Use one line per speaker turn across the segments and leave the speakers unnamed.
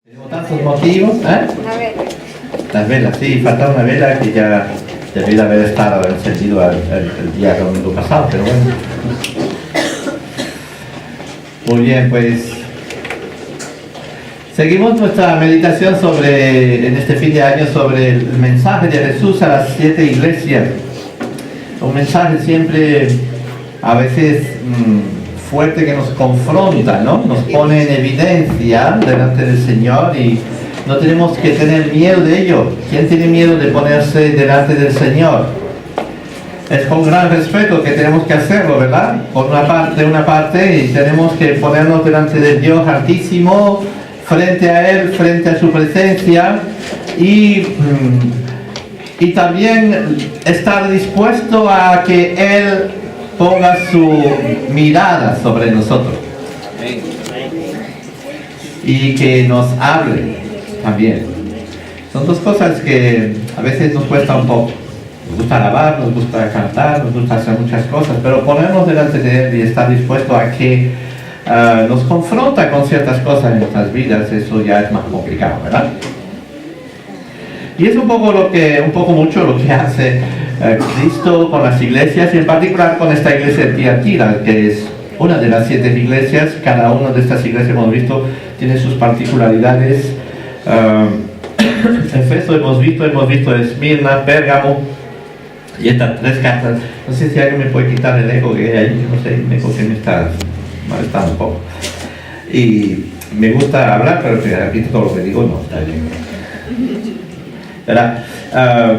Tenemos tantos motivos, ¿eh?
Una vela.
Las velas, sí, falta una vela que ya debería haber estado encendido el día domingo pasado, pero bueno. Muy bien, pues seguimos nuestra meditación en este fin de año sobre el mensaje de Jesús a las 7 iglesias. Un mensaje siempre, a veces, fuerte, que nos confronta, ¿no? Nos pone en evidencia delante del Señor y no tenemos que tener miedo de ello. ¿Quién tiene miedo de ponerse delante del Señor? Es con gran respeto que tenemos que hacerlo, ¿verdad? Por una parte, y tenemos que ponernos delante del Dios Altísimo, frente a Él, frente a su presencia, y también estar dispuesto a que Él ponga su mirada sobre nosotros y que nos hable también. Son dos cosas que a veces nos cuesta un poco. Nos gusta alabar, nos gusta cantar, nos gusta hacer muchas cosas, pero ponernos delante de Él y estar dispuesto a que nos confronta con ciertas cosas en nuestras vidas, eso ya es más complicado, ¿verdad? Y es un poco mucho lo que hace Cristo con las iglesias, y en particular con esta iglesia de Tiatira, que es una de las 7 iglesias. Cada una de estas iglesias, hemos visto, tiene sus particularidades. Efeso hemos visto Esmirna, Pérgamo, y estas 3 cartas. No sé si alguien me puede quitar el eco que hay ahí, no sé, el eco que me está molestando un poco. Y me gusta hablar, pero si repito todo lo que digo, no está bien. ¿Verdad?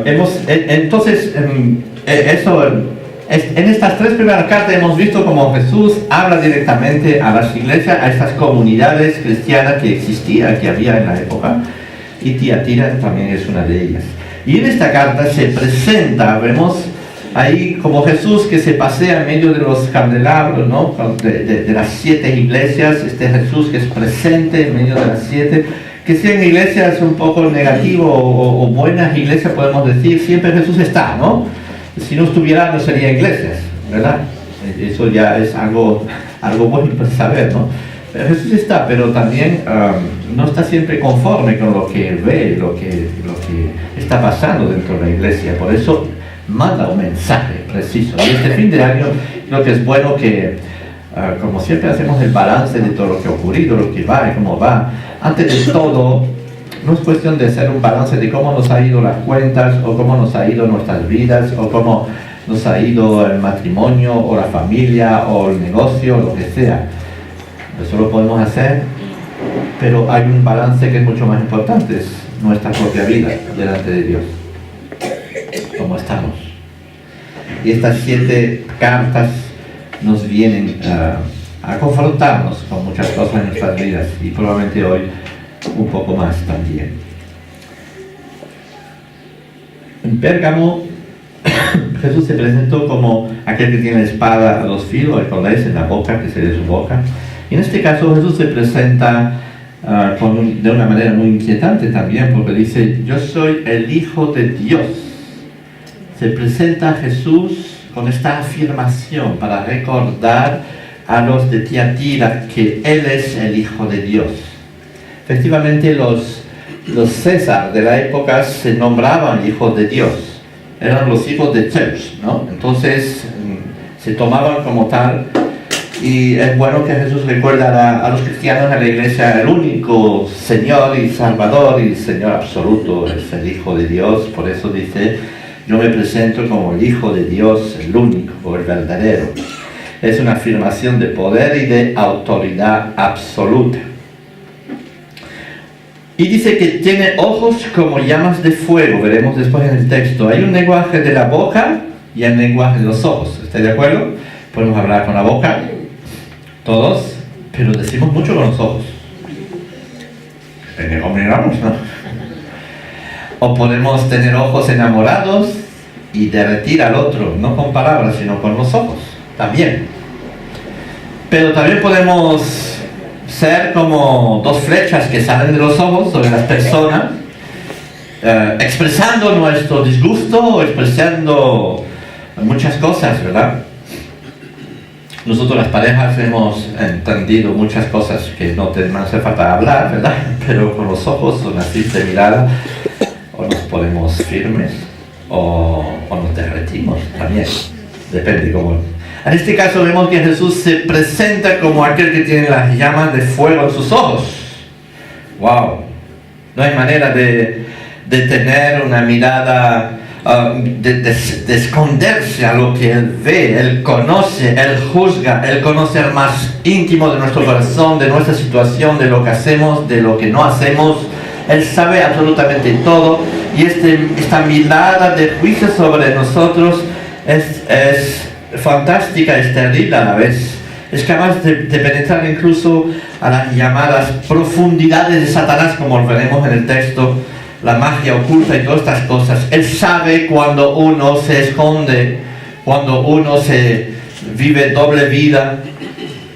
Entonces, en estas 3 primeras cartas hemos visto cómo Jesús habla directamente a las iglesias, a estas comunidades cristianas que existían, que había en la época, y Tiatira también es una de ellas. Y en esta carta se presenta, vemos ahí como Jesús que se pasea en medio de los candelabros, ¿no? de las 7 iglesias, este Jesús que es presente en medio de las 7, que sean iglesias un poco negativo o buenas iglesias, podemos decir, siempre Jesús está, ¿no? Si no estuviera, no sería iglesias, ¿verdad? Eso ya es algo bueno para saber, ¿no? Pero Jesús está, pero también no está siempre conforme con lo que ve, lo que está pasando dentro de la iglesia. Por eso manda un mensaje preciso. Y este fin de año creo que es bueno que, como siempre, hacemos el balance de todo lo que ha ocurrido, lo que va y cómo va. Antes de todo, no es cuestión de hacer un balance de cómo nos ha ido las cuentas, o cómo nos ha ido nuestras vidas, o cómo nos ha ido el matrimonio, o la familia, o el negocio, lo que sea. Eso lo podemos hacer, pero hay un balance que es mucho más importante, es nuestra propia vida delante de Dios. ¿Cómo estamos? Y estas 7 cartas nos vienen a confrontarnos con muchas cosas en nuestras vidas, y probablemente hoy un poco más también. En Pérgamo, Jesús se presentó como aquel que tiene la espada a 2 filos, recordáis, en la boca, que sería su boca. Y en este caso Jesús se presenta de una manera muy inquietante también, porque dice: yo soy el Hijo de Dios. Se presenta a Jesús con esta afirmación para recordar a los de Tiatira que Él es el Hijo de Dios. Efectivamente, los César de la época se nombraban hijos de Dios. Eran los hijos de Zeus, ¿no? Entonces se tomaban como tal. Y es bueno que Jesús recuerda a los cristianos, a la iglesia, el único Señor y Salvador y Señor absoluto es el Hijo de Dios. Por eso dice: yo me presento como el Hijo de Dios, el único, el verdadero. Es una afirmación de poder y de autoridad absoluta. Y dice que tiene ojos como llamas de fuego, veremos después en el texto. Hay un lenguaje de la boca y el lenguaje de los ojos. ¿Estáis de acuerdo? Podemos hablar con la boca, todos, pero decimos mucho con los ojos. Depende cómo miramos, ¿no? O podemos tener ojos enamorados y derretir al otro, no con palabras, sino con los ojos, también. Pero también podemos ser como 2 flechas que salen de los ojos sobre las personas, expresando nuestro disgusto o expresando muchas cosas, ¿verdad? Nosotros las parejas hemos entendido muchas cosas que no hace falta hablar, ¿verdad? Pero con los ojos, una simple mirada, o nos ponemos firmes o nos derretimos también. Depende cómo. En este caso vemos que Jesús se presenta como aquel que tiene las llamas de fuego en sus ojos. ¡Wow! No hay manera de tener una mirada, de esconderse a lo que Él ve. Él conoce, Él juzga, Él conoce el más íntimo de nuestro corazón, de nuestra situación, de lo que hacemos, de lo que no hacemos. Él sabe absolutamente todo, y esta mirada de juicio sobre nosotros es fantástica, es terrible a la vez. Es capaz de penetrar incluso a las llamadas profundidades de Satanás, como veremos en el texto, la magia oculta y todas estas cosas. Él sabe cuando uno se esconde, cuando uno se vive doble vida.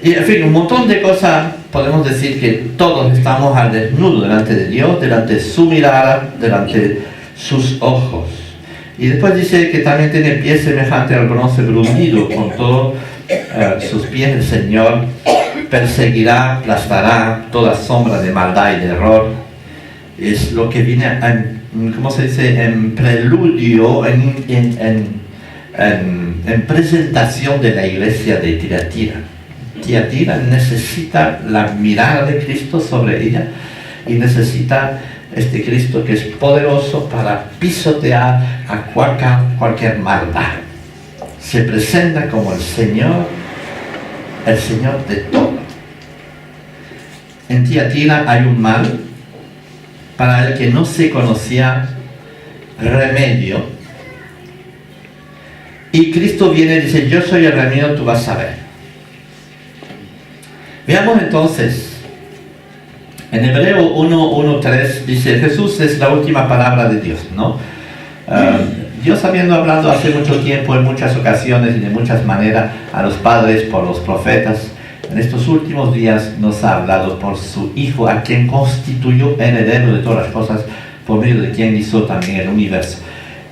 Y en fin, un montón de cosas. Podemos decir que todos estamos al desnudo delante de Dios, delante de su mirada, delante de sus ojos. Y después dice que también tiene pies semejantes al bronce bruñido. Con todos sus pies el Señor perseguirá, aplastará toda sombra de maldad y de error. Es lo que viene ¿cómo se dice? En preludio, en presentación de la iglesia de Tiatira. Tiatira necesita la mirada de Cristo sobre ella, y necesita este Cristo que es poderoso para pisotear a cualquier maldad. Se presenta como el Señor de todo. En Tiatira hay un mal para el que no se conocía remedio, y Cristo viene y dice: yo soy el remedio, tú vas a ver. Veamos entonces, en Hebreo 1:3 dice: Jesús es la última palabra de Dios, ¿no? Dios, habiendo hablado hace mucho tiempo, en muchas ocasiones y de muchas maneras, a los padres por los profetas, en estos últimos días nos ha hablado por su Hijo, a quien constituyó heredero de todas las cosas, por medio de quien hizo también el universo.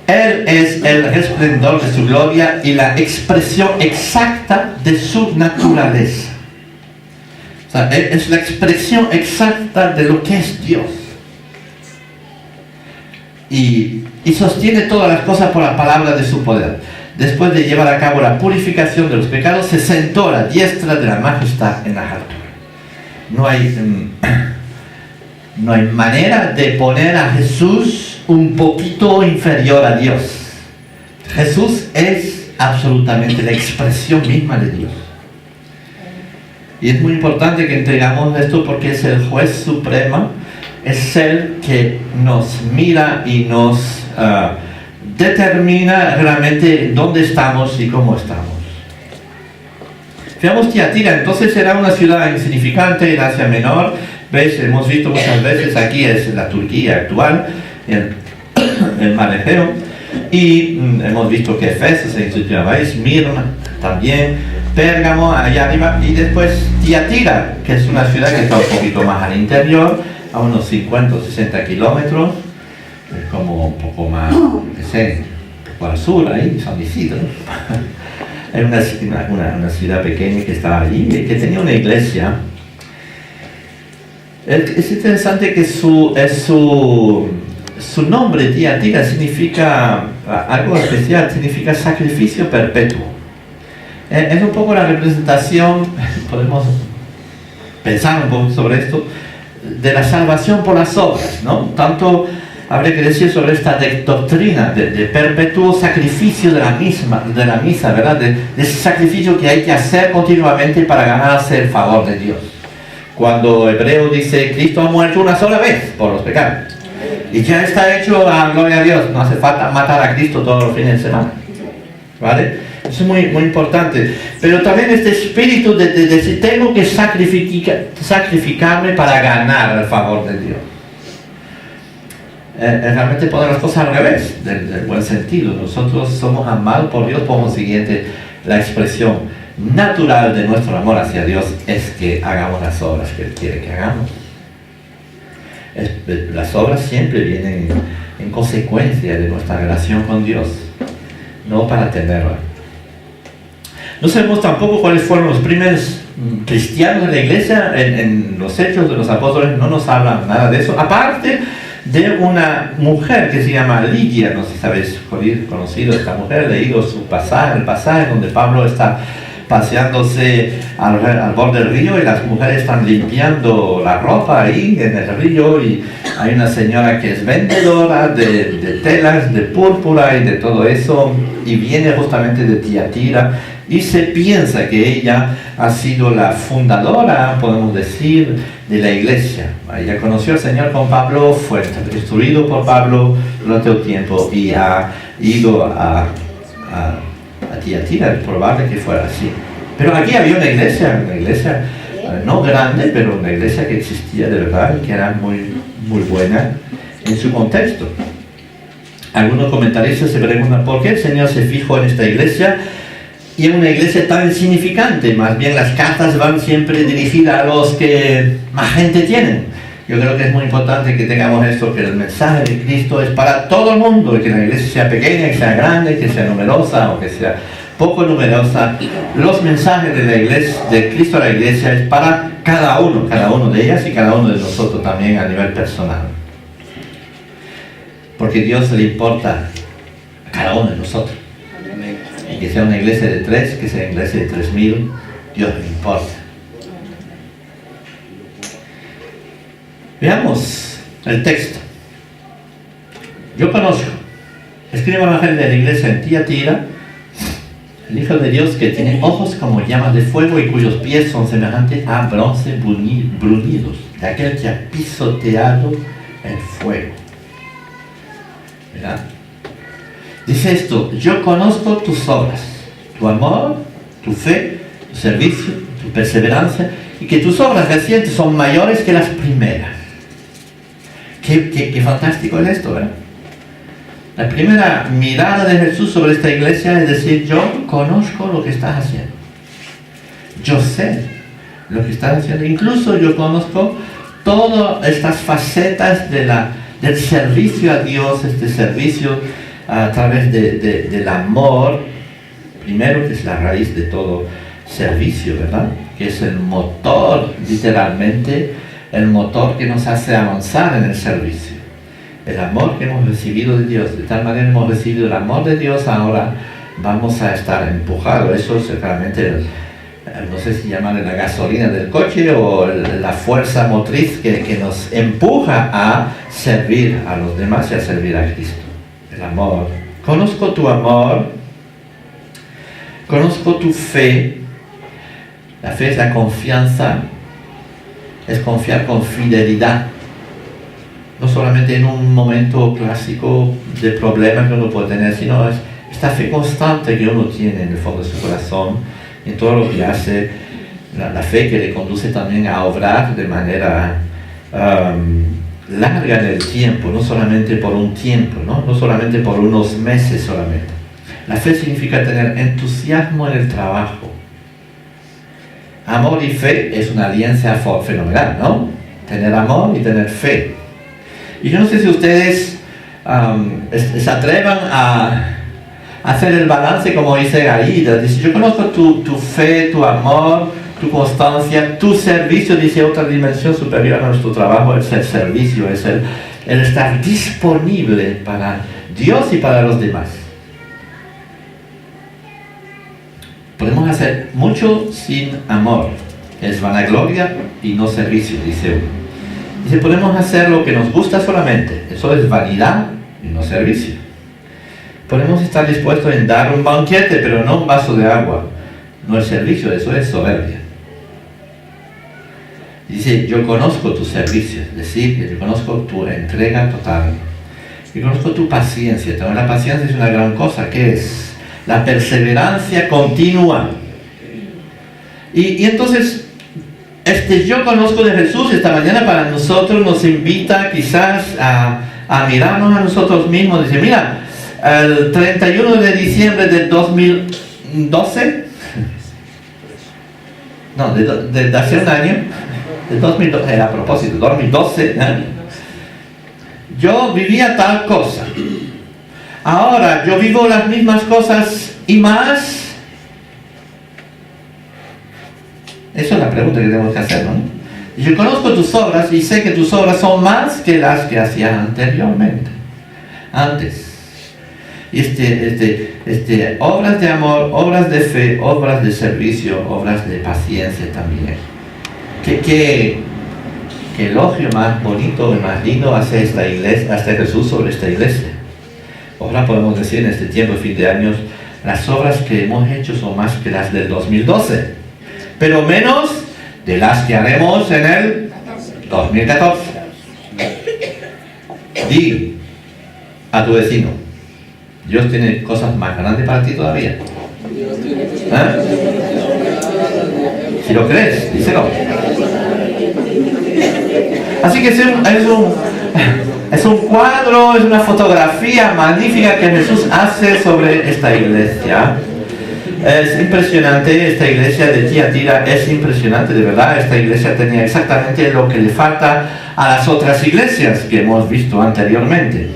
Él es el resplandor de su gloria y la expresión exacta de su naturaleza. O sea, es la expresión exacta de lo que es Dios. Y sostiene todas las cosas por la palabra de su poder. Después de llevar a cabo la purificación de los pecados, se sentó a la diestra de la majestad en la altura. No hay manera de poner a Jesús un poquito inferior a Dios. Jesús es absolutamente la expresión misma de Dios. Y es muy importante que entregamos esto, porque es el juez supremo, es el que nos mira y nos determina realmente dónde estamos y cómo estamos. Veamos Tiatira. Entonces era una ciudad insignificante en Asia Menor. ¿Veis? Hemos visto muchas veces, aquí es la Turquía actual, el Mar Egeo. Y hemos visto que Efeso se instituyó, Mirna también, Pérgamo allá arriba, y después Tiatira, que es una ciudad que está un poquito más al interior, a unos 50 o 60 kilómetros, como un poco más, no sé, por el sur, ahí, San Isidro. Era una ciudad pequeña que estaba allí, que tenía una iglesia. Es interesante que su nombre, Tiatira, significa algo especial, significa sacrificio perpetuo. Es un poco la representación, podemos pensar un poco sobre esto, de la salvación por las obras, ¿no? Tanto habría que decir sobre esta doctrina de perpetuo sacrificio de la misa, ¿verdad? De ese sacrificio que hay que hacer continuamente para ganarse el favor de Dios. Cuando Hebreo dice: Cristo ha muerto una sola vez por los pecados, y ya está hecho, a gloria a Dios, no hace falta matar a Cristo todos los fines de semana, ¿vale? Eso es muy, muy importante. Pero también este espíritu de decir: tengo que sacrificarme para ganar el favor de Dios. Realmente poner las cosas al revés, del buen sentido. Nosotros somos amados por Dios, por consiguiente, la expresión natural de nuestro amor hacia Dios es que hagamos las obras que Él quiere que hagamos. Las obras siempre vienen en consecuencia de nuestra relación con Dios, no para tenerla. No sabemos tampoco cuáles fueron los primeros cristianos en la iglesia. En los Hechos de los Apóstoles no nos hablan nada de eso, aparte de una mujer que se llama Lidia. No sé si habéis conocido a esta mujer, leído su pasaje, el pasaje donde Pablo está paseándose al borde del río y las mujeres están limpiando la ropa ahí en el río, y hay una señora que es vendedora de telas, de púrpura y de todo eso, y viene justamente de Tiatira, y se piensa que ella ha sido la fundadora, podemos decir, de la iglesia. Ella conoció al Señor con Pablo, fue instruido por Pablo durante un tiempo y ha ido a Tiatira. Es probable que fuera así. Pero aquí había una iglesia no grande, pero una iglesia que existía de verdad y que era muy, muy buena en su contexto. Algunos comentaristas se preguntan por qué el Señor se fijó en esta iglesia y en una iglesia tan insignificante. Más bien las cartas van siempre dirigidas a los que más gente tienen. Yo creo que es muy importante que tengamos esto, que el mensaje de Cristo es para todo el mundo, y que la iglesia sea pequeña, que sea grande, que sea numerosa o que sea poco numerosa. Los mensajes de la iglesia, de Cristo a la iglesia, es para cada uno de ellas y cada uno de nosotros también a nivel personal. Porque Dios le importa a cada uno de nosotros. Y que sea una iglesia de 3, que sea una iglesia de 3000, Dios le importa. Veamos el texto. Yo conozco, escribe el ángel de la iglesia en Tiatira, el Hijo de Dios que tiene ojos como llamas de fuego y cuyos pies son semejantes a bronce bruñidos, de aquel que ha pisoteado el fuego. ¿Verdad? Dice esto: yo conozco tus obras, tu amor, tu fe, tu servicio, tu perseverancia, y que tus obras recientes son mayores que las primeras. Qué fantástico es esto, ¿verdad? La primera mirada de Jesús sobre esta iglesia es decir: yo conozco lo que estás haciendo. Yo sé lo que estás haciendo. Incluso yo conozco todas estas facetas del servicio a Dios, este servicio a través del amor, primero, que es la raíz de todo servicio, ¿verdad? Que es el motor, literalmente, el motor que nos hace avanzar en el servicio. El amor que hemos recibido de Dios, de tal manera hemos recibido el amor de Dios, ahora vamos a estar empujados. Eso es realmente, no sé si llaman la gasolina del coche o la fuerza motriz que nos empuja a servir a los demás y a servir a Cristo. El amor. Conozco tu amor, conozco tu fe. La fe es la confianza, es confiar con fidelidad. No solamente en un momento clásico de problema que uno puede tener, sino es esta fe constante que uno tiene en el fondo de su corazón, en todo lo que hace, la fe que le conduce también a obrar de manera larga en el tiempo, no solamente por un tiempo, no solamente por unos meses solamente. La fe significa tener entusiasmo en el trabajo. Amor y fe es una alianza fenomenal, ¿no? Tener amor y tener fe. Y yo no sé si ustedes se atrevan a hacer el balance como dice Aida. Dice: yo conozco tu fe, tu amor, tu constancia, tu servicio. Dice: otra dimensión superior a nuestro trabajo es el servicio, es el estar disponible para Dios y para los demás. Podemos hacer mucho sin amor. Es vanagloria y no servicio, dice uno. Dice: podemos hacer lo que nos gusta solamente. Eso es vanidad y no servicio. Podemos estar dispuestos en dar un banquete, pero no un vaso de agua. No es servicio, eso es soberbia. Dice: yo conozco tu servicio, es decir, yo conozco tu entrega total. Yo conozco tu paciencia. También la paciencia es una gran cosa. ¿Qué es? La perseverancia continua. Y entonces, yo conozco de Jesús esta mañana para nosotros nos invita quizás a mirarnos a nosotros mismos. Dice: mira, el 31 de diciembre del 2012, no, de hace un año, de 2012, a propósito, 2012, yo vivía tal cosa. Ahora yo vivo las mismas cosas y más, Esa es la pregunta que tenemos que hacer, ¿no? Yo conozco tus obras y sé que tus obras son más que las que hacías anteriormente. Antes. Obras de amor, obras de fe, obras de servicio, obras de paciencia también. ¿Qué elogio más bonito y más lindo hace esta iglesia, hace Jesús sobre esta iglesia? Ahora podemos decir en este tiempo de fin de años, las obras que hemos hecho son más que las del 2012, pero menos de las que haremos en el 2014. Di a tu vecino, Dios tiene cosas más grandes para ti todavía. Si lo crees, díselo. Así que es un cuadro, es una fotografía magnífica que Jesús hace sobre esta iglesia. Es impresionante, esta iglesia de Tiatira es impresionante, de verdad. Esta iglesia tenía exactamente lo que le falta a las otras iglesias que hemos visto anteriormente.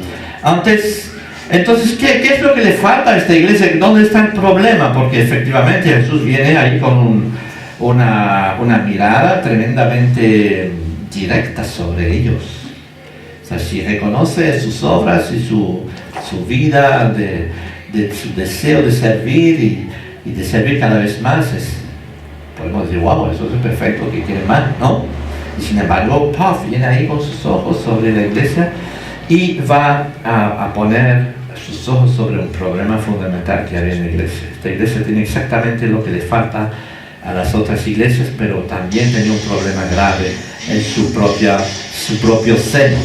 Entonces, ¿qué es lo que le falta a esta iglesia? ¿Dónde está el problema? Porque efectivamente Jesús viene ahí con una mirada tremendamente directa sobre ellos. O sea, si reconoce sus obras y su vida, de su deseo de servir y de servir cada vez más, podemos decir, wow, eso es perfecto, que quiere más, ¿no? Y sin embargo, puff, viene ahí con sus ojos sobre la iglesia y va a poner sus ojos sobre un problema fundamental que había en la iglesia. Esta iglesia tiene exactamente lo que le falta a las otras iglesias, pero también tenía un problema grave en su propio seno.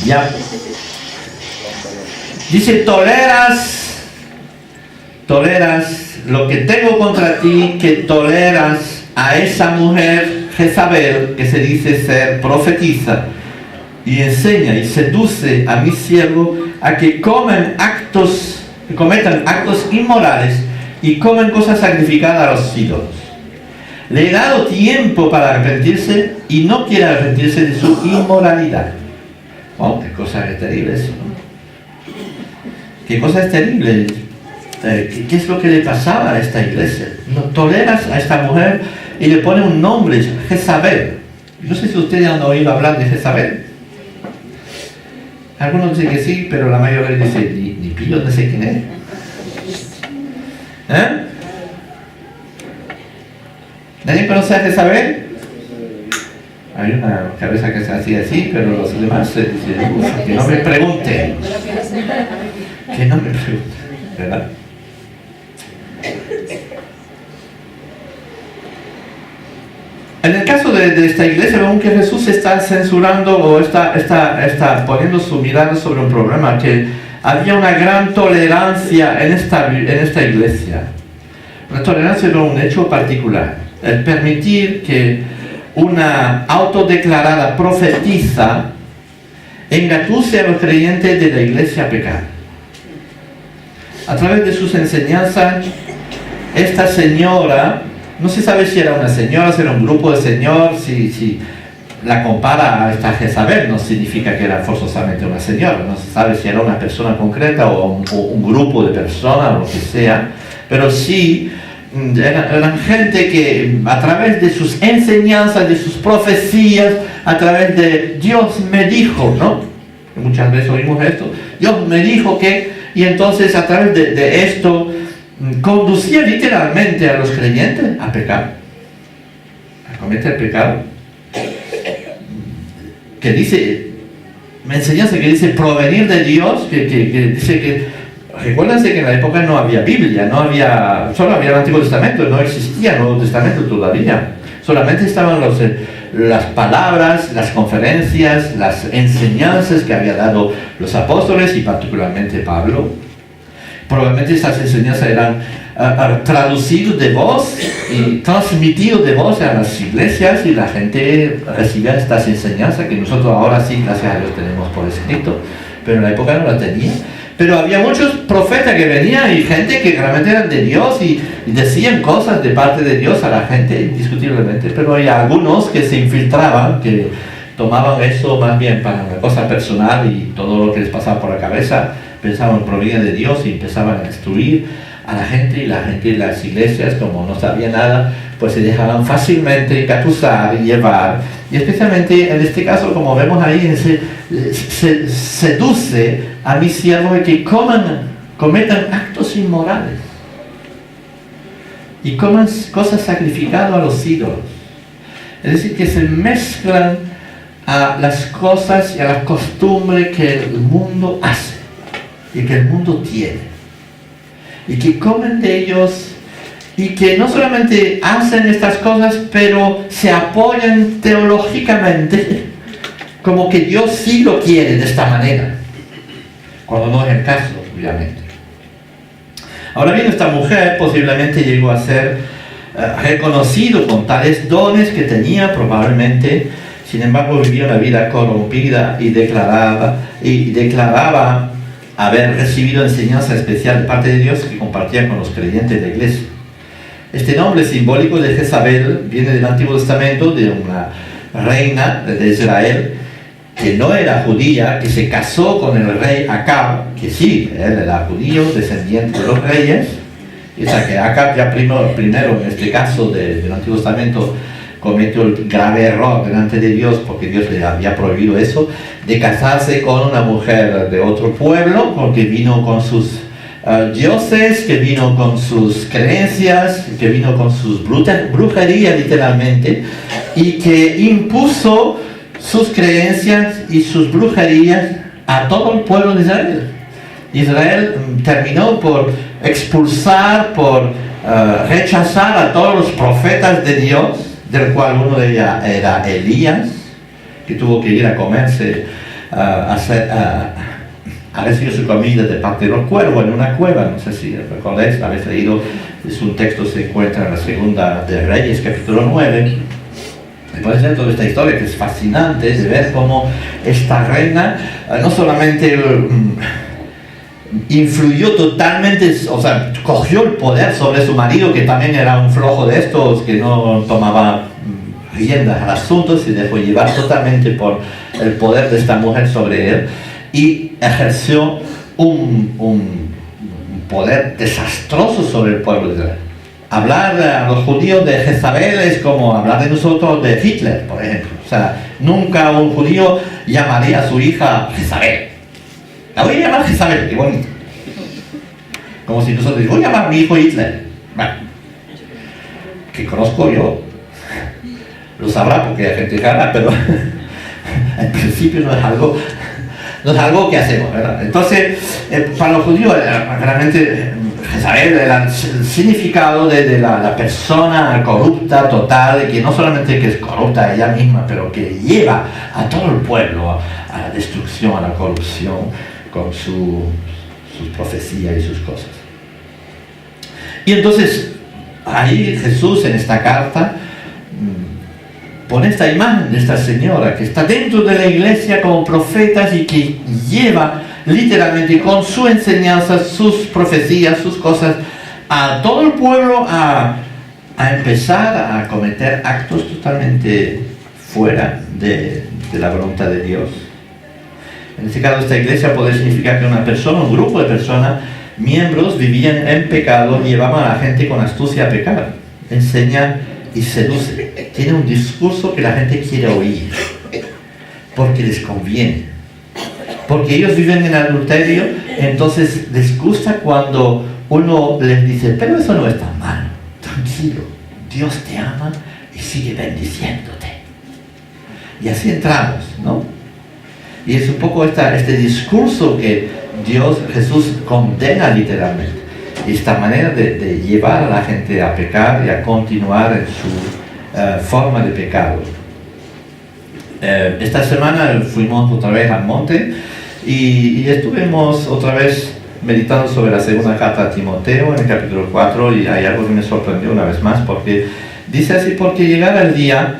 Ya. Dice, toleras lo que tengo contra ti, que toleras a esa mujer Jezabel, que se dice ser profetiza, y enseña y seduce a mi siervo a que cometan actos inmorales y comen cosas sacrificadas a los ídolos. Le he dado tiempo para arrepentirse y no quiere arrepentirse de su inmoralidad. Oh, qué cosa terrible eso, ¿no? Qué cosa es terrible. ¿Qué es lo que le pasaba a esta iglesia? No toleras a esta mujer y le pone un nombre, Jezabel. No sé si ustedes han oído hablar de Jezabel. Algunos dicen que sí, pero la mayoría dice, ni pillo, no sé quién es. ¿Nadie conoce a Jezabel? Hay una cabeza que se hacía así, pero los demás se dicen, que no me pregunten. Que no me pregunten, ¿verdad? En el caso de esta iglesia, vemos que Jesús está censurando o está poniendo su mirada sobre un problema, que había una gran tolerancia en esta iglesia. La tolerancia era un hecho particular, el permitir que una autodeclarada profetisa engatuse a los creyentes de la iglesia a pecar. A través de sus enseñanzas, esta señora, no se sabe si era una señora, si era un grupo de señores, si la compara a esta Jezabel, no significa que era forzosamente una señora, no se sabe si era una persona concreta o un grupo de personas o lo que sea, pero sí eran gente que a través de sus enseñanzas, de sus profecías, a través de Dios me dijo, ¿no? Muchas veces oímos esto, Dios me dijo que, y entonces a través de esto conducía literalmente a los creyentes a pecar, a cometer pecado. Que dice, me enseñaste que dice provenir de Dios, que dice que, recuérdense que en la época no había Biblia, solo había el Antiguo Testamento, no existía el Nuevo Testamento todavía, solamente estaban las palabras, las conferencias, las enseñanzas que había dado los apóstoles y particularmente Pablo. Probablemente estas enseñanzas eran traducidas de voz y transmitidas de voz a las iglesias y la gente recibía estas enseñanzas que nosotros ahora sí, gracias a Dios, tenemos por escrito, pero en la época no la tenía. Pero había muchos profetas que venían y gente que realmente eran de Dios y decían cosas de parte de Dios a la gente, indiscutiblemente, pero hay algunos que se infiltraban, que tomaban eso más bien para una cosa personal y todo lo que les pasaba por la cabeza pensaban que provenía de Dios y empezaban a destruir a la gente, y la gente de las iglesias, como no sabía nada, pues se dejaban fácilmente engatusar y llevar, y especialmente en este caso, como vemos ahí, se seduce a mis siervos de que cometan actos inmorales y coman cosas sacrificadas a los ídolos. Es decir, que se mezclan a las cosas y a las costumbres que el mundo hace y que el mundo tiene, y que comen de ellos, y que no solamente hacen estas cosas, pero se apoyan teológicamente como que Dios sí lo quiere de esta manera, cuando no es el caso, obviamente. Ahora bien, esta mujer posiblemente llegó a ser reconocido con tales dones que tenía probablemente. Sin embargo, vivía una vida corrompida y declaraba haber recibido enseñanza especial de parte de Dios que compartía con los creyentes de la iglesia. Este nombre simbólico de Jezabel viene del Antiguo Testamento, de una reina de Israel que no era judía, que se casó con el rey Acab, que sí, él era judío, descendiente de los reyes. O sea que Acab ya primero en este caso del Antiguo Testamento cometió el grave error delante de Dios, porque Dios le había prohibido eso, de casarse con una mujer de otro pueblo, porque vino con sus dioses, que vino con sus creencias, que vino con sus brujerías literalmente, y que impuso sus creencias y sus brujerías a todo el pueblo de Israel. Israel terminó por expulsar, por rechazar a todos los profetas de Dios, del cual uno de ellos era Elías, que tuvo que ir a comerse, a recibir su comida de parte de los cuervos en una cueva. No sé si recordáis, habéis leído, es un texto que se encuentra en la Segunda de Reyes, capítulo 9. Después de toda esta historia, que es fascinante de ver cómo esta reina no solamente influyó totalmente, o sea, cogió el poder sobre su marido, que también era un flojo de estos, que no tomaba riendas al asunto, se dejó llevar totalmente por el poder de esta mujer sobre él, y ejerció un poder desastroso sobre el pueblo de Israel. Hablar a los judíos de Jezabel es como hablar de nosotros de Hitler, por ejemplo. O sea, nunca un judío llamaría a su hija Jezabel. La voy a llamar Jezabel, qué bonito. Como si nosotros voy a llamar a mi hijo Hitler. Bueno, que conozco yo, lo sabrá porque hay gente rara, pero en principio no es algo que hacemos, ¿verdad? Entonces, para los judíos, realmente Jezabel era el significado de la persona corrupta total, que no solamente que es corrupta ella misma, pero que lleva a todo el pueblo a la destrucción, a la corrupción, con sus profecías y sus cosas. Y entonces, ahí Jesús en esta carta pone esta imagen de esta señora que está dentro de la iglesia como profeta y que lleva literalmente con su enseñanza, sus profecías, sus cosas, a todo el pueblo a empezar a cometer actos totalmente fuera de la voluntad de Dios. En este caso, esta iglesia puede significar que una persona, un grupo de personas, miembros, vivían en pecado y llevaban a la gente con astucia a pecar. Enseña y seduce. Tiene un discurso que la gente quiere oír, porque les conviene. Porque ellos viven en adulterio, entonces les gusta cuando uno les dice, pero eso no es tan malo, tranquilo, Dios te ama y sigue bendiciéndote. Y así entramos, ¿no? Y es un poco este discurso que Jesús condena literalmente. Esta manera de llevar a la gente a pecar y a continuar en su forma de pecado. Esta semana fuimos otra vez al monte y estuvimos otra vez meditando sobre la segunda carta a Timoteo en el capítulo 4, y hay algo que me sorprendió una vez más, porque dice así: porque llegará el día,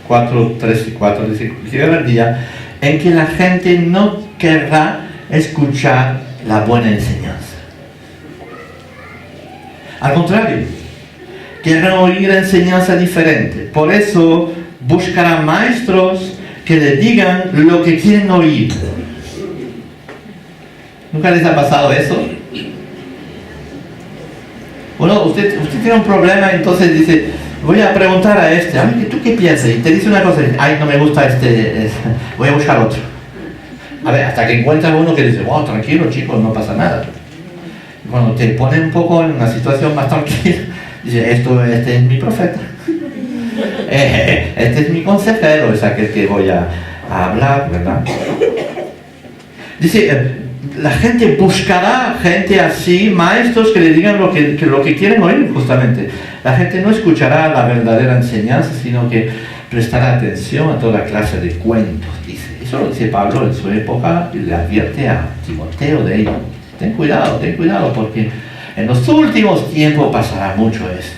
4, 3 y 4, dice, llegará el día en que la gente no querrá escuchar la buena enseñanza. Al contrario, querrán oír enseñanza diferente. Por eso buscarán maestros que les digan lo que quieren oír. ¿Nunca les ha pasado eso? Usted tiene un problema, entonces dice, voy a preguntar a este, ¿tú qué piensas? Y te dice una cosa, ay, no me gusta voy a buscar otro. A ver, hasta que encuentras uno que dice, oh, tranquilo chicos, no pasa nada. Cuando te pone un poco en una situación más tranquila, dice, este es mi profeta. Este es mi consejero, es aquel que voy a hablar, ¿verdad? Dice, la gente buscará gente así, maestros que le digan lo que quieren oír, justamente. La gente no escuchará la verdadera enseñanza, sino que prestará atención a toda clase de cuentos, dice. Eso lo dice Pablo en su época y le advierte a Timoteo de ello. Ten cuidado, porque en los últimos tiempos pasará mucho esto.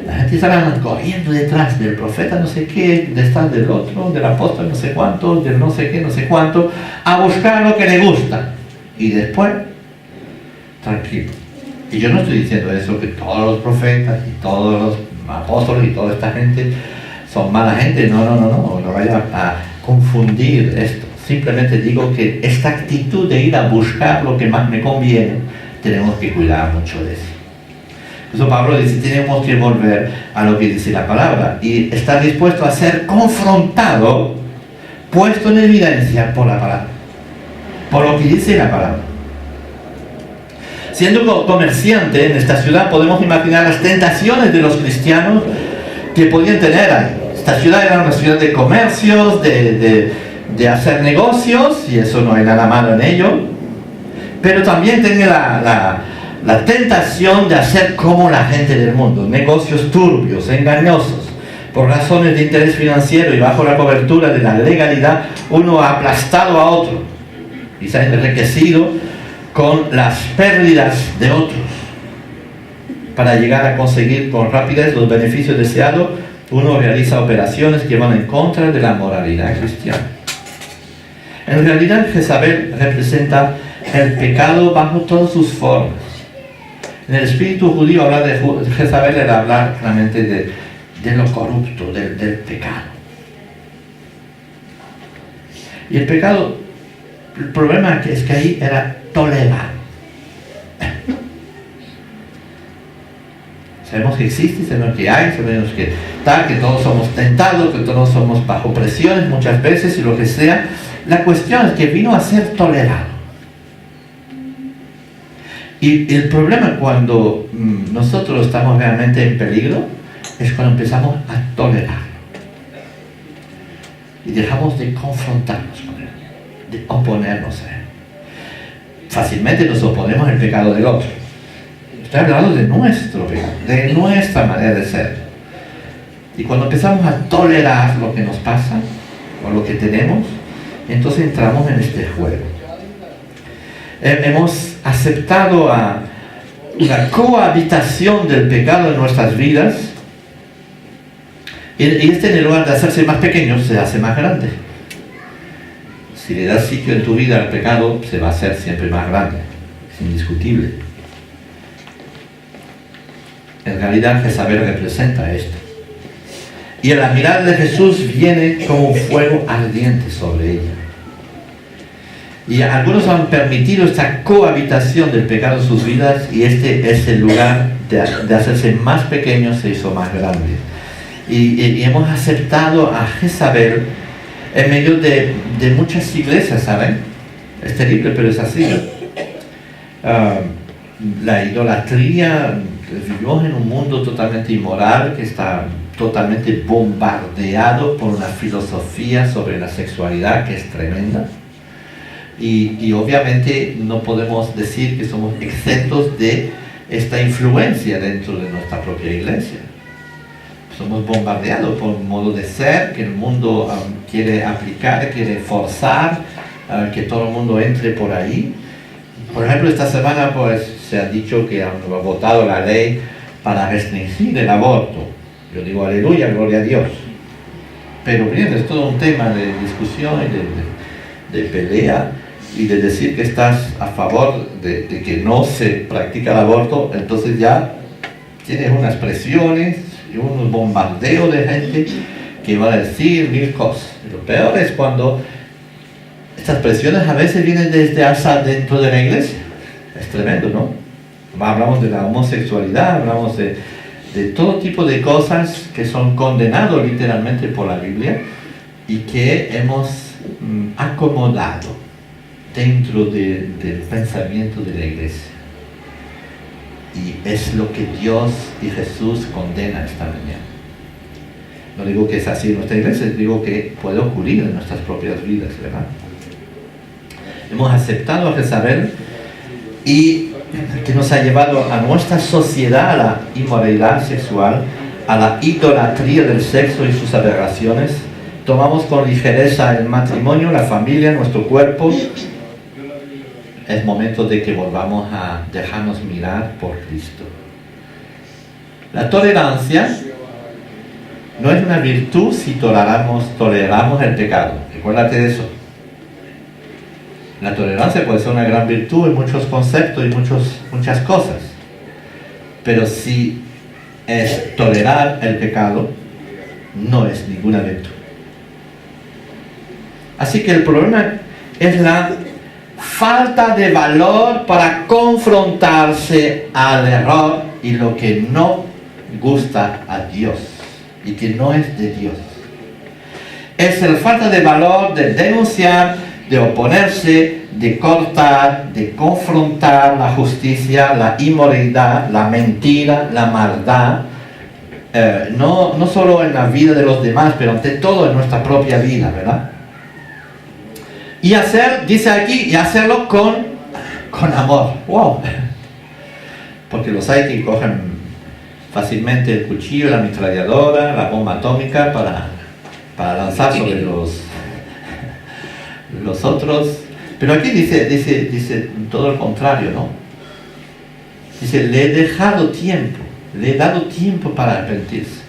La gente estará corriendo detrás del profeta no sé qué, detrás del otro, del apóstol no sé cuánto, del no sé qué, no sé cuánto, a buscar lo que le gusta. Y después, tranquilo. Y yo no estoy diciendo eso, que todos los profetas y todos los apóstoles y toda esta gente son mala gente. No vaya a confundir esto. Simplemente digo que esta actitud de ir a buscar lo que más me conviene, tenemos que cuidar mucho de eso. Por eso Pablo dice, tenemos que volver a lo que dice la palabra y estar dispuesto a ser confrontado, puesto en evidencia por la palabra, por lo que dice la palabra. Siendo comerciante en esta ciudad, podemos imaginar las tentaciones de los cristianos que podían tener ahí. Esta ciudad era una ciudad de comercios, de hacer negocios, y eso no hay nada malo en ello, pero también tenía la tentación de hacer como la gente del mundo, negocios turbios, engañosos. Por razones de interés financiero y bajo la cobertura de la legalidad, uno ha aplastado a otro y se ha enriquecido con las pérdidas de otros. Para llegar a conseguir con rapidez los beneficios deseados, uno realiza operaciones que van en contra de la moralidad cristiana. En realidad, Jezabel representa el pecado bajo todas sus formas. En el espíritu judío, hablar de Jezabel era hablar claramente de lo corrupto, del pecado. Y el pecado, el problema es que ahí era tolerado. Sabemos que existe, sabemos que hay, sabemos que todos somos tentados, que todos somos bajo presiones muchas veces y lo que sea. La cuestión es que vino a ser tolerado. Y el problema cuando nosotros estamos realmente en peligro es cuando empezamos a tolerarlo. Y dejamos de confrontarnos con él, de oponernos a él. Fácilmente nos oponemos al pecado del otro. Estoy hablando de nuestro pecado, de nuestra manera de ser. Y cuando empezamos a tolerar lo que nos pasa, o lo que tenemos, entonces entramos en este juego. Hemos aceptado a la cohabitación del pecado en nuestras vidas, y en lugar de hacerse más pequeño, se hace más grande. Si le das sitio en tu vida al pecado, se va a hacer siempre más grande, es indiscutible. En realidad, Jezabel representa esto. Y la mirada de Jesús viene como un fuego ardiente sobre ella. Y algunos han permitido esta cohabitación del pecado en sus vidas, y este es el lugar de hacerse más pequeño, se hizo más grande. Y hemos aceptado a Jezabel en medio de muchas iglesias, ¿saben? Es terrible, pero es así. La idolatría, vivimos en un mundo totalmente inmoral que está totalmente bombardeado por una filosofía sobre la sexualidad que es tremenda. Y obviamente no podemos decir que somos exentos de esta influencia dentro de nuestra propia iglesia. Somos bombardeados por un modo de ser que el mundo quiere aplicar, quiere forzar, que todo el mundo entre por ahí. Por ejemplo, esta semana pues, se ha dicho que han votado la ley para restringir el aborto. Yo digo aleluya, gloria a Dios. Pero bien, es todo un tema de discusión y de pelea, y de decir que estás a favor de que no se practica el aborto, entonces ya tienes unas presiones y un bombardeo de gente que va a decir mil cosas. Lo peor es cuando estas presiones a veces vienen desde hasta dentro de la iglesia. Es tremendo, ¿no? Hablamos de la homosexualidad, hablamos de todo tipo de cosas que son condenados literalmente por la Biblia y que hemos acomodado dentro del pensamiento de la iglesia. Y es lo que Dios y Jesús condena esta mañana. No digo que es así en nuestra iglesia, digo que puede ocurrir en nuestras propias vidas, ¿verdad? Hemos aceptado a Jezabel y que nos ha llevado a nuestra sociedad a la inmoralidad sexual, a la idolatría del sexo y sus aberraciones. Tomamos con ligereza el matrimonio, la familia, nuestro cuerpo. Es momento de que volvamos a dejarnos mirar por Cristo. La tolerancia no es una virtud si toleramos el pecado. Recuérdate de eso. La tolerancia puede ser una gran virtud en muchos conceptos y muchas cosas. Pero si es tolerar el pecado, no es ninguna virtud. Así que el problema es la falta de valor para confrontarse al error y lo que no gusta a Dios y que no es de Dios. Es la falta de valor de denunciar, de oponerse, de cortar, de confrontar la justicia, la inmoralidad, la mentira, la maldad, no solo en la vida de los demás, pero ante todo en nuestra propia vida, ¿verdad? Y dice aquí, y hacerlo con amor. ¡Wow! Porque los hay que cogen fácilmente el cuchillo, la ametralladora, la bomba atómica para lanzar sobre los otros. Pero aquí dice todo lo contrario, ¿no? Dice, le he dado tiempo para arrepentirse.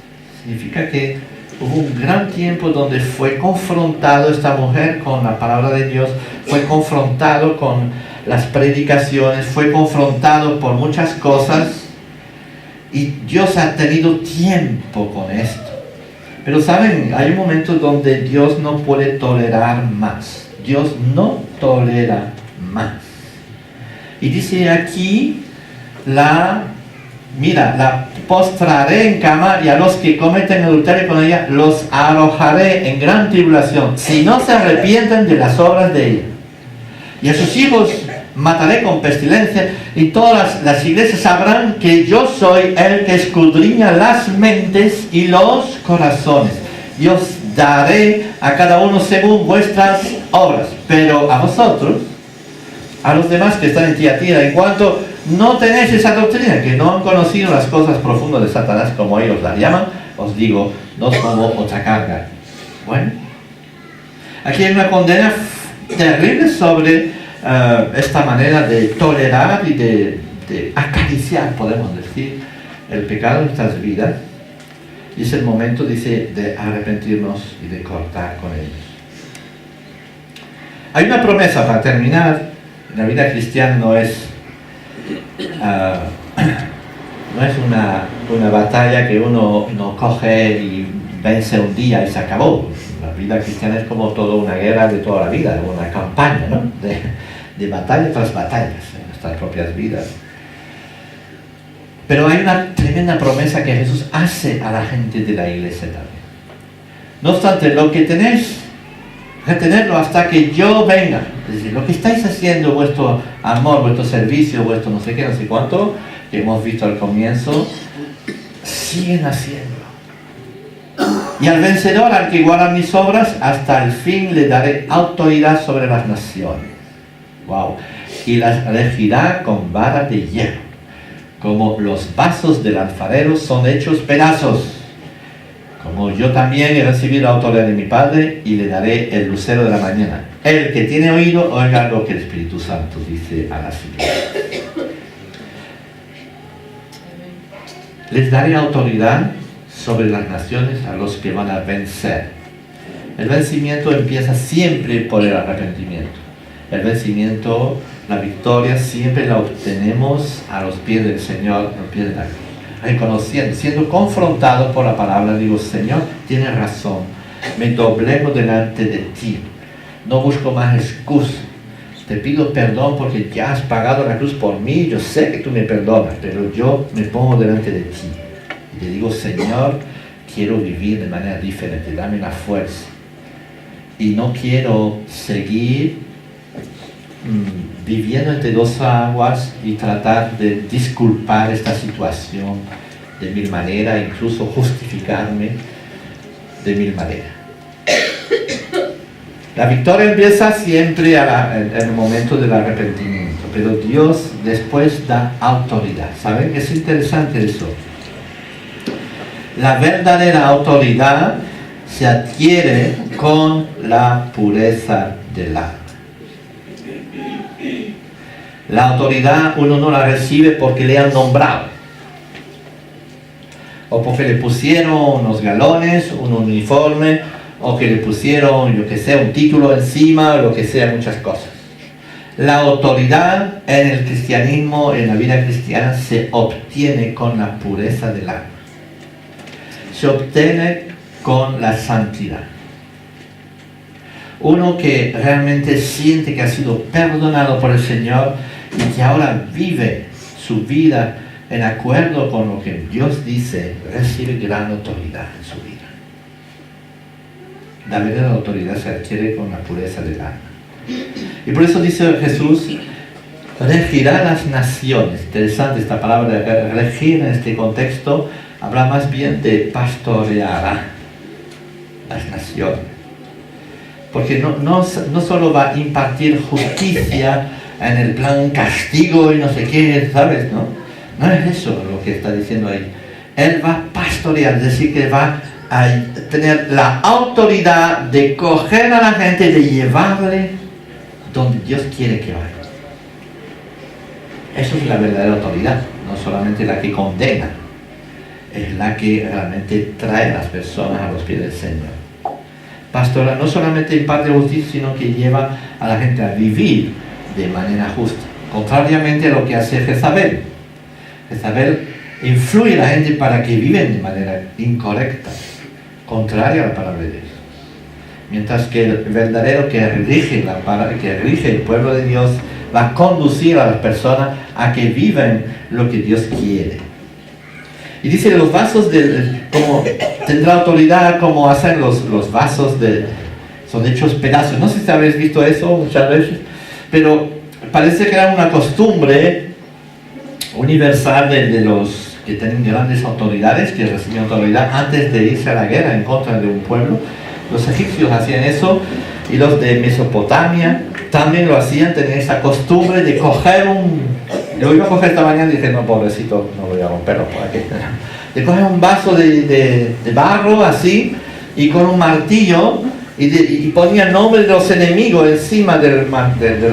Significa que hubo un gran tiempo donde fue confrontado esta mujer con la palabra de Dios, fue confrontado con las predicaciones, fue confrontado por muchas cosas y Dios ha tenido tiempo con esto. Pero saben, hay un momento donde Dios no puede tolerar más. Dios no tolera más. Y dice aquí, la postraré en cama y a los que cometen adulterio con ella los arrojaré en gran tribulación, si no se arrepienten de las obras de ella. Y a sus hijos mataré con pestilencia, y todas las iglesias sabrán que yo soy el que escudriña las mentes y los corazones. Y os daré a cada uno según vuestras obras. Pero a vosotros, a los demás que están en Tiatira, en cuanto no tenéis esa doctrina, que no han conocido las cosas profundas de Satanás, como ellos la llaman, os digo, no os pongo otra carga. Bueno, aquí hay una condena terrible sobre esta manera de tolerar y de acariciar, podemos decir, el pecado en nuestras vidas. Y es el momento, dice, de arrepentirnos y de cortar con ellos. Hay una promesa para terminar. La vida cristiana no es una batalla que uno coge y vence un día y se acabó. La vida cristiana es como toda una guerra de toda la vida, una campaña, ¿no? de batalla tras batallas en nuestras propias vidas. Pero hay una tremenda promesa que Jesús hace a la gente de la iglesia también. No obstante, lo que tenéis, retenerlo hasta que yo venga. Es decir, lo que estáis haciendo, vuestro amor, vuestro servicio, vuestro no sé qué, no sé cuánto, que hemos visto al comienzo, siguen haciéndolo. Y al vencedor, al que guarda mis obras, hasta el fin le daré autoridad sobre las naciones. Wow. Y las regirá con vara de hierro, como los vasos del alfarero son hechos pedazos. Como yo también he recibido la autoridad de mi Padre, y le daré el lucero de la mañana. El que tiene oído, oiga lo que el Espíritu Santo dice a las iglesias. Les daré autoridad sobre las naciones a los que van a vencer. El vencimiento empieza siempre por el arrepentimiento. El vencimiento, la victoria, siempre la obtenemos a los pies del Señor, a los pies de la cruz. Reconociendo, siendo confrontado por la palabra, digo, Señor, tienes razón, me doblego delante de ti, no busco más excusas, te pido perdón porque ya has pagado la cruz por mí, yo sé que tú me perdonas, pero yo me pongo delante de ti. Y te digo, Señor, quiero vivir de manera diferente, dame la fuerza. Y no quiero seguir viviendo entre dos aguas y tratar de disculpar esta situación de mil maneras, incluso justificarme de mil maneras. La victoria empieza siempre en el momento del arrepentimiento, pero Dios después da autoridad. ¿Saben? Es interesante eso. La verdadera autoridad se adquiere con la pureza del alma. La autoridad uno no la recibe porque le han nombrado, o porque le pusieron unos galones, un uniforme, o que le pusieron, yo que sé, un título encima, o lo que sea, muchas cosas. La autoridad en el cristianismo, en la vida cristiana, se obtiene con la pureza del alma. Se obtiene con la santidad. Uno que realmente siente que ha sido perdonado por el Señor y que ahora vive su vida en acuerdo con lo que Dios dice, recibe gran autoridad en su vida. La verdadera autoridad se adquiere con la pureza del alma. Y por eso dice Jesús, regirá las naciones. Interesante esta palabra, regir en este contexto, habla más bien de pastoreará las naciones. Porque no solo va a impartir justicia en el plan castigo y no sé qué, ¿sabes? No es eso lo que está diciendo ahí. Él va a pastorear, es decir, que va a tener la autoridad de coger a la gente, de llevarle donde Dios quiere que vaya. Eso es la verdadera autoridad, no solamente la que condena, es la que realmente trae a las personas a los pies del Señor. Pastora no solamente imparte justicia, sino que lleva a la gente a vivir de manera justa, contrariamente a lo que hace Jezabel. Jezabel influye a la gente para que viven de manera incorrecta, contraria a la palabra de Dios. Mientras que el verdadero que rige el pueblo de Dios va a conducir a las personas a que vivan lo que Dios quiere. Y dice los vasos como tendrá autoridad como hacen los vasos son hechos pedazos. No sé si habéis visto eso muchas veces, pero parece que era una costumbre universal de los que tienen grandes autoridades, que reciben autoridad antes de irse a la guerra en contra de un pueblo. Los egipcios hacían eso y los de Mesopotamia también lo hacían, tenían esa costumbre de coger yo iba a coger esta mañana y dije, no, pobrecito, no voy a romperlo por aquí. De coger un vaso de barro así y con un martillo y ponía el nombre de los enemigos encima del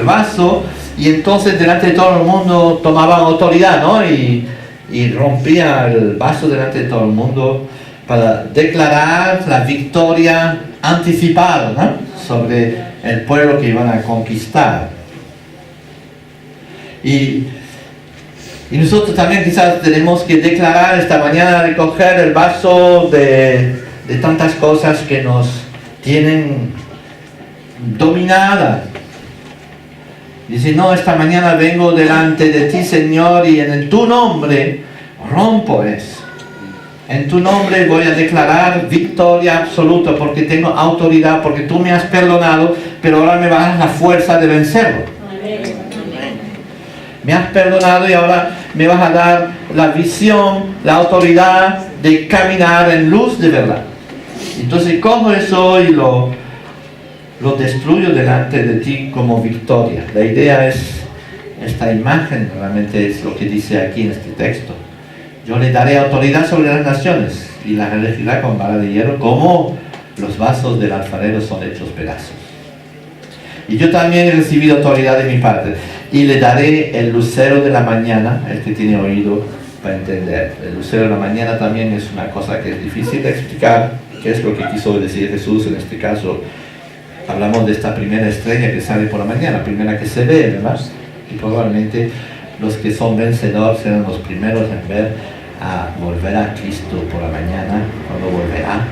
vaso, y entonces delante de todo el mundo tomaban autoridad, ¿no? Y rompía el vaso delante de todo el mundo para declarar la victoria anticipada, ¿no? Sobre el pueblo que iban a conquistar. Y nosotros también quizás tenemos que declarar esta mañana, de coger el vaso de tantas cosas que nos tienen dominadas. Dice, no, esta mañana vengo delante de ti, Señor, y en tu nombre rompo eso. En tu nombre voy a declarar victoria absoluta, porque tengo autoridad, porque tú me has perdonado, pero ahora me vas a dar la fuerza de vencerlo. Me has perdonado y ahora me vas a dar la visión, la autoridad de caminar en luz de verdad. Entonces cojo eso y lo destruyo delante de ti como victoria. La idea es, esta imagen realmente es lo que dice aquí en este texto. Yo le daré autoridad sobre las naciones y las regirá con vara de hierro, como los vasos del alfarero son hechos pedazos. Y yo también he recibido autoridad de mi Padre, y le daré el lucero de la mañana. El que tiene oído para entender. El lucero de la mañana también es una cosa que es difícil de explicar, qué es lo que quiso decir Jesús en este caso. Hablamos de esta primera estrella que sale por la mañana, la primera que se ve, ¿verdad? Y probablemente los que son vencedores serán los primeros en ver a volver a Cristo por la mañana, cuando volverá,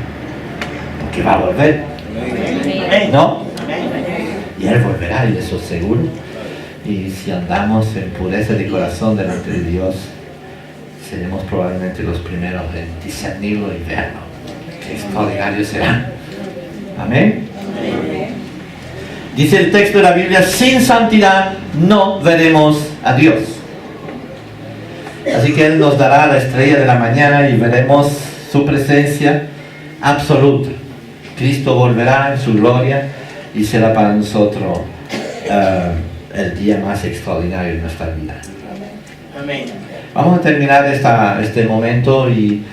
porque va a volver, ¿no? Y Él volverá, y eso es seguro. Y si andamos en pureza de corazón delante de Dios, seremos probablemente los primeros en discernirlo y verlo. Qué extraordinario será. Amén. Dice el texto de la Biblia, sin santidad no veremos a Dios. Así que Él nos dará la estrella de la mañana y veremos su presencia absoluta. Cristo volverá en su gloria y será para nosotros el día más extraordinario de nuestra vida.
Amén.
Vamos a terminar este momento y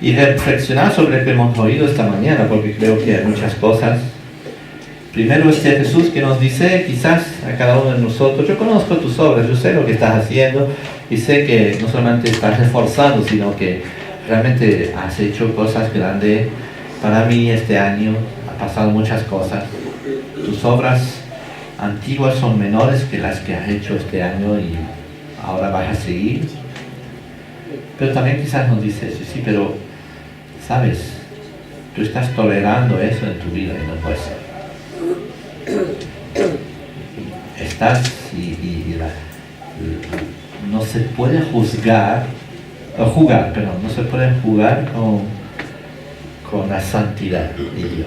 reflexionar sobre lo que hemos oído esta mañana, porque creo que hay muchas cosas. Primero Jesús que nos dice, quizás a cada uno de nosotros, yo conozco tus obras, yo sé lo que estás haciendo y sé que no solamente estás reforzando, sino que realmente has hecho cosas grandes. Para mí este año ha pasado muchas cosas. Tus obras antiguas son menores que las que has hecho este año y ahora vas a seguir. Pero también quizás nos dice, sí, pero sabes, tú estás tolerando eso en tu vida y no puede ser. Estás no se puede no se puede jugar con la santidad de Dios.